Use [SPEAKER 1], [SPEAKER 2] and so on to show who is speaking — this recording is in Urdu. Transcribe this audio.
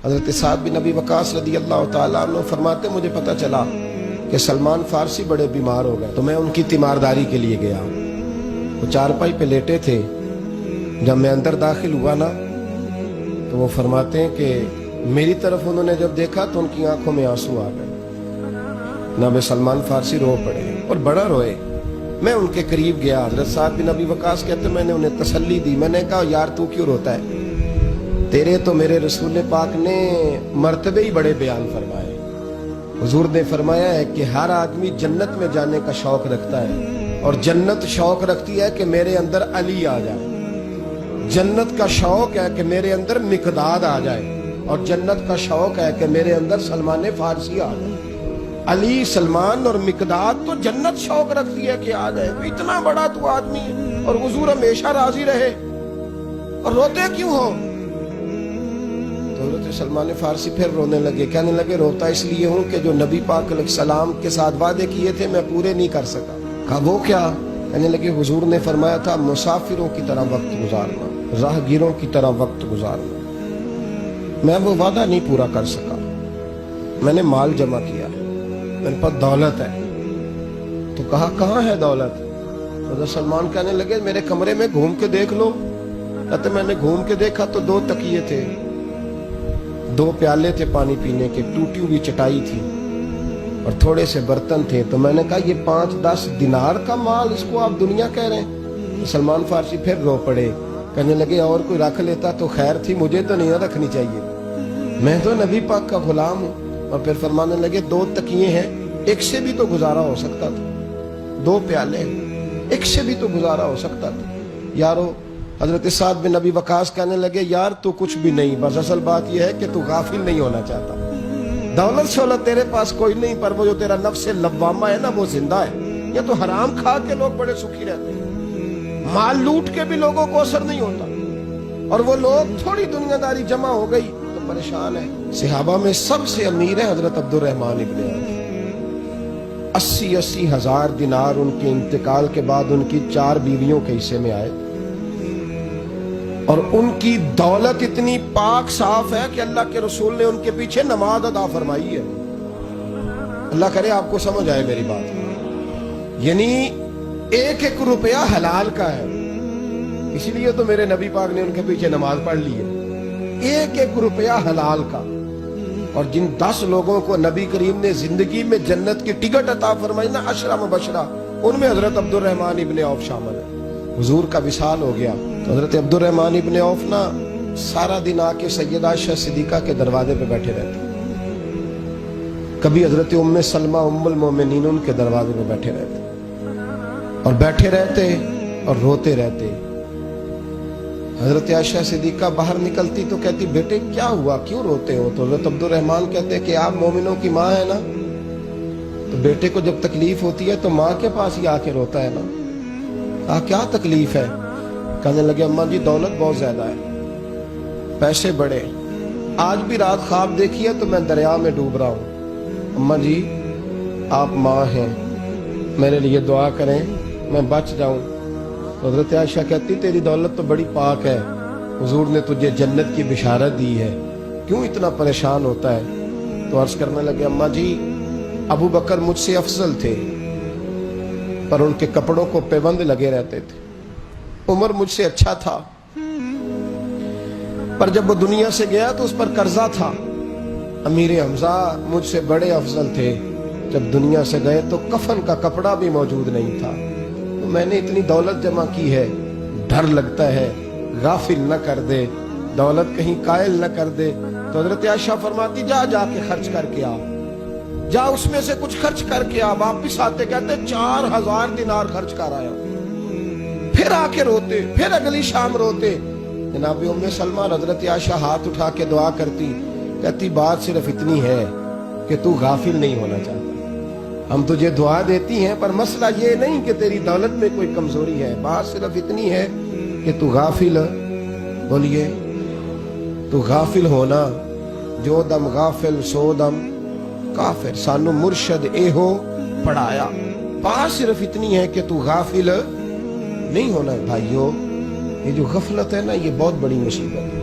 [SPEAKER 1] حضرت سعد بن ابی وقاص رضی اللہ تعالیٰ عنہ فرماتے مجھے پتہ چلا کہ سلمان فارسی بڑے بیمار ہو گئے تو میں ان کی تیمارداری کے لیے گیا. وہ چارپائی پہ لیٹے تھے. جب میں اندر داخل ہوا نا تو وہ فرماتے ہیں کہ میری طرف انہوں نے جب دیکھا تو ان کی آنکھوں میں آنسو آ گئے. جناب سلمان فارسی رو پڑے اور بڑا روئے. میں ان کے قریب گیا. حضرت سعد بن ابی وقاص کہتے میں نے انہیں تسلی دی. میں نے کہا یار تو کیوں روتا ہے؟ تیرے تو میرے رسول پاک نے مرتبے ہی بڑے بیان فرمائے. حضور نے فرمایا ہے کہ ہر آدمی جنت میں جانے کا شوق رکھتا ہے اور جنت شوق رکھتی ہے کہ میرے اندر علی آ جائے. جنت کا شوق ہے کہ میرے اندر مقداد آ جائے اور جنت کا شوق ہے کہ میرے اندر سلمان فارسی آ جائے. علی، سلمان اور مقداد تو جنت شوق رکھتی ہے کہ آ جائے. اتنا بڑا تو آدمی اور حضور ہمیشہ راضی رہے اور روتے کیوں ہو؟ حضرت سلمان فارسی پھر رونے لگے. کہنے لگے روتا اس لیے ہوں کہ جو نبی پاک علیہ السلام کے ساتھ وعدے کیے تھے میں پورے نہیں کر سکا. کہا وہ کیا؟ کہنے لگے حضور نے فرمایا تھا مسافروں کی طرح وقت گزارنا، راہگیروں کی طرح وقت گزارنا. میں وہ وعدہ نہیں پورا کر سکا. میں نے مال جمع کیا، میرے پاس دولت ہے. تو کہا کہاں ہے دولت؟ حضرت سلمان کہنے لگے میرے کمرے میں گھوم کے دیکھ لو. کہتے میں نے گھوم کے دیکھا تو 2 تکیے تھے، 2 پیالے تھے پانی پینے کے، ٹوٹی ہوئی چٹائی تھی اور تھوڑے سے برتن تھے. تو میں نے کہا یہ 5-10 دینار کا مال، اس کو آپ دنیا کہہ رہے ہیں؟ سلمان فارسی پھر رو پڑے. کہنے لگے اور کوئی رکھ لیتا تو خیر تھی، مجھے تو نہیں رکھنی چاہیے، میں تو نبی پاک کا غلام ہوں. اور پھر فرمانے لگے 2 تکیے ہیں، ایک سے بھی تو گزارا ہو سکتا تھا. 2 پیالے، ایک سے بھی تو گزارا ہو سکتا تھا. یارو حضرت سعد بن ابی وقاص کہنے لگے یار تو کچھ بھی نہیں، بس اصل بات یہ ہے کہ تو غافل نہیں ہونا چاہتا. دولت شولت تیرے پاس کوئی نہیں، پر وہ جو تیرا نفس لوامہ ہے نا وہ زندہ ہے. یا تو حرام کھا کے لوگ بڑے سکھی رہتے ہیں، مال لوٹ کے بھی لوگوں کو اثر نہیں ہوتا، اور وہ لوگ تھوڑی دنیا داری جمع ہو گئی تو پریشان ہے. صحابہ میں سب سے امیر ہے حضرت عبد الرحمن ابن عوف. 80 ہزار دینار ان کے انتقال کے بعد ان کی 4 بیویوں کے حصے میں آئے. اور ان کی دولت اتنی پاک صاف ہے کہ اللہ کے رسول نے ان کے پیچھے نماز ادا فرمائی ہے. اللہ کرے آپ کو سمجھ آئے میری بات. یعنی 1-1 روپیہ حلال کا ہے، اسی لیے تو میرے نبی پاک نے ان کے پیچھے نماز پڑھ لی ہے. 1-1 روپیہ حلال کا. اور جن 10 لوگوں کو نبی کریم نے زندگی میں جنت کی ٹکٹ عطا فرمائی نا، 10 مبشرہ، ان میں حضرت عبد الرحمن ابن عوف شامل ہے. حضور کا وصال ہو گیا تو حضرت عبد الرحمن ابن عوف نا سارا دن آ کے سیدہ عائشہ صدیقہ کے دروازے پہ بیٹھے رہتے. کبھی حضرت ام سلمہ ام المومنین ان کے دروازے پہ بیٹھے رہتے اور بیٹھے رہتے اور روتے رہتے. حضرت عائشہ صدیقہ باہر نکلتی تو کہتی بیٹے کیا ہوا، کیوں روتے ہو؟ تو حضرت عبد الرحمن کہتے کہ آپ مومنوں کی ماں ہے نا، تو بیٹے کو جب تکلیف ہوتی ہے تو ماں کے پاس ہی آ کے روتا ہے نا. کیا تکلیف ہے؟ کہنے لگے اماں جی دولت بہت زیادہ ہے، پیسے بڑے، آج بھی رات خواب دیکھی ہے تو میں دریا میں ڈوب رہا ہوں. اماں جی آپ ماں ہیں، میرے لیے دعا کریں میں بچ جاؤں. تو حضرت عائشہ کہتی تیری دولت تو بڑی پاک ہے، حضور نے تجھے جنت کی بشارت دی ہے، کیوں اتنا پریشان ہوتا ہے؟ تو عرض کرنے لگے اماں جی ابو بکر مجھ سے افضل تھے پر ان کے کپڑوں کو پیبند لگے رہتے تھے. عمر مجھ سے اچھا تھا پر جب وہ دنیا سے گیا تو اس پر قرضہ تھا. امیر حمزہ مجھ سے بڑے افضل تھے، جب دنیا سے گئے تو کفن کا کپڑا بھی موجود نہیں تھا. تو میں نے اتنی دولت جمع کی ہے، ڈر لگتا ہے غافل نہ کر دے، دولت کہیں قائل نہ کر دے. تو حضرت عائشہ فرماتی جا کے خرچ کر کے آ، جا اس میں سے کچھ خرچ کر کے آ. واپس آتے کہتے 4000 دینار خرچ کر آیا. پھر آ کے روتے، پھر اگلی شام روتے. جناب ام سلمہ حضرت عائشہ ہاتھ اٹھا کے دعا کرتی، کہتی بات صرف اتنی ہے کہ تو غافل نہیں ہونا چاہتا. ہم تجھے دعا دیتی ہیں پر مسئلہ یہ نہیں کہ تیری دولت میں کوئی کمزوری ہے، بات صرف اتنی ہے کہ تو غافل، بولیے تو غافل ہونا. جو دم غافل سو دم کافر، سانو مرشد اے ہو پڑھایا. بات صرف اتنی ہے کہ تو غافل نہیں ہونا ہے. بھائیو یہ جو غفلت ہے نا یہ بہت بڑی مصیبت ہے.